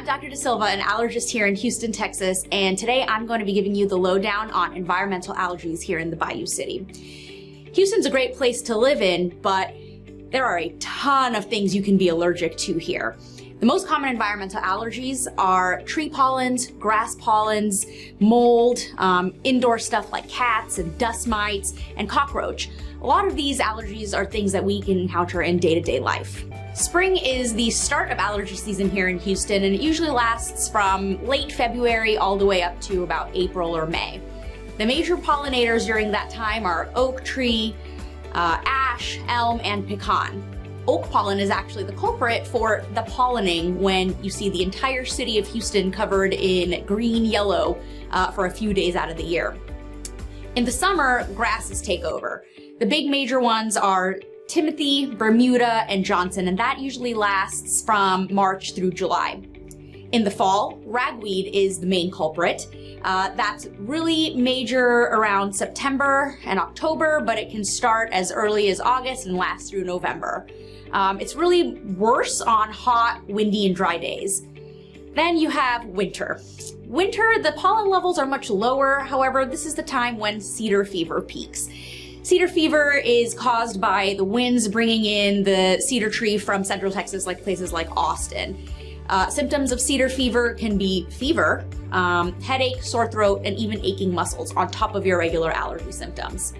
I'm Dr. D'Silva, an allergist here in Houston, Texas, and today I'm going to be giving you the lowdown on environmental allergies here in the Bayou City. Houston's a great place to live in, but there are a ton of things you can be allergic to here. The most common environmental allergies are tree pollens, grass pollens, mold, indoor stuff like cats and dust mites, and cockroach. A lot of these allergies are things that we can encounter in day-to-day life. Spring is the start of allergy season here in Houston, and it usually lasts from late February all the way up to about April or May. The major pollinators during that time are oak tree, ash, elm, and pecan. Oak pollen is actually the culprit for the pollinating when you see the entire city of Houston covered in green, yellow for a few days out of the year. In the summer, grasses take over. The big major ones are Timothy, Bermuda, and Johnson, and that usually lasts from March through July. In the fall, ragweed is the main culprit. That's really major around September and October, but it can start as early as August and last through November. It's really worse on hot, windy, and dry days. Then you have winter. Winter, the pollen levels are much lower. However, this is the time when cedar fever peaks. Cedar fever is caused by the winds bringing in the cedar tree from central Texas, like places like Austin. Symptoms of cedar fever can be fever, headache, sore throat, and even aching muscles on top of your regular allergy symptoms.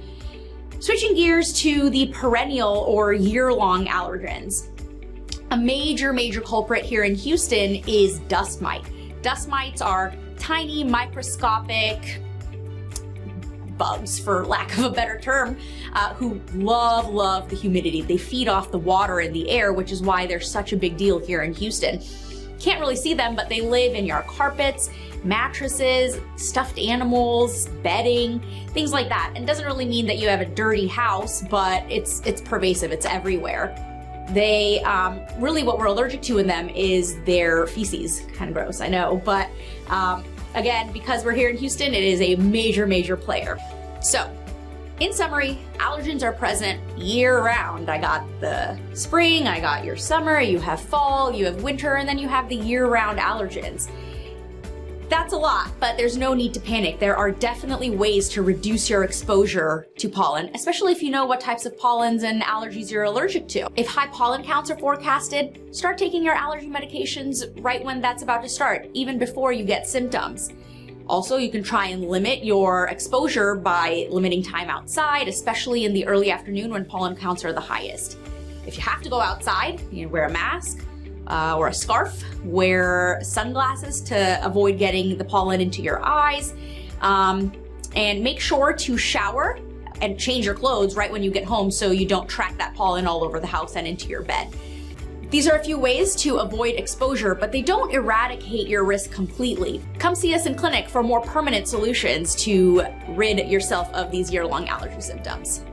Switching gears to the perennial or year-long allergens. A major culprit here in Houston is dust mite. Dust mites are tiny, microscopic bugs, for lack of a better term, who love the humidity. They feed off the water in the air, which is why they're such a big deal here in Houston. Can't really see them, but they live in your carpets, mattresses, stuffed animals, bedding, things like that. And it doesn't really mean that you have a dirty house, but it's pervasive, it's everywhere. They, really what we're allergic to in them is their feces. Kind of gross, I know, but again, because we're here in Houston, it is a major player. So, in summary, allergens are present year-round. I got the spring, I got your summer, you have fall, you have winter, and then you have the year-round allergens. That's a lot, but there's no need to panic. There are definitely ways to reduce your exposure to pollen, especially if you know what types of pollens and allergies you're allergic to. If high pollen counts are forecasted, start taking your allergy medications right when that's about to start, even before you get symptoms. Also, you can try and limit your exposure by limiting time outside, especially in the early afternoon when pollen counts are the highest. If you have to go outside, you know, wear a mask or a scarf, wear sunglasses to avoid getting the pollen into your eyes, and make sure to shower and change your clothes right when you get home so you don't track that pollen all over the house and into your bed. These are a few ways to avoid exposure, but they don't eradicate your risk completely. Come see us in clinic for more permanent solutions to rid yourself of these year-long allergy symptoms.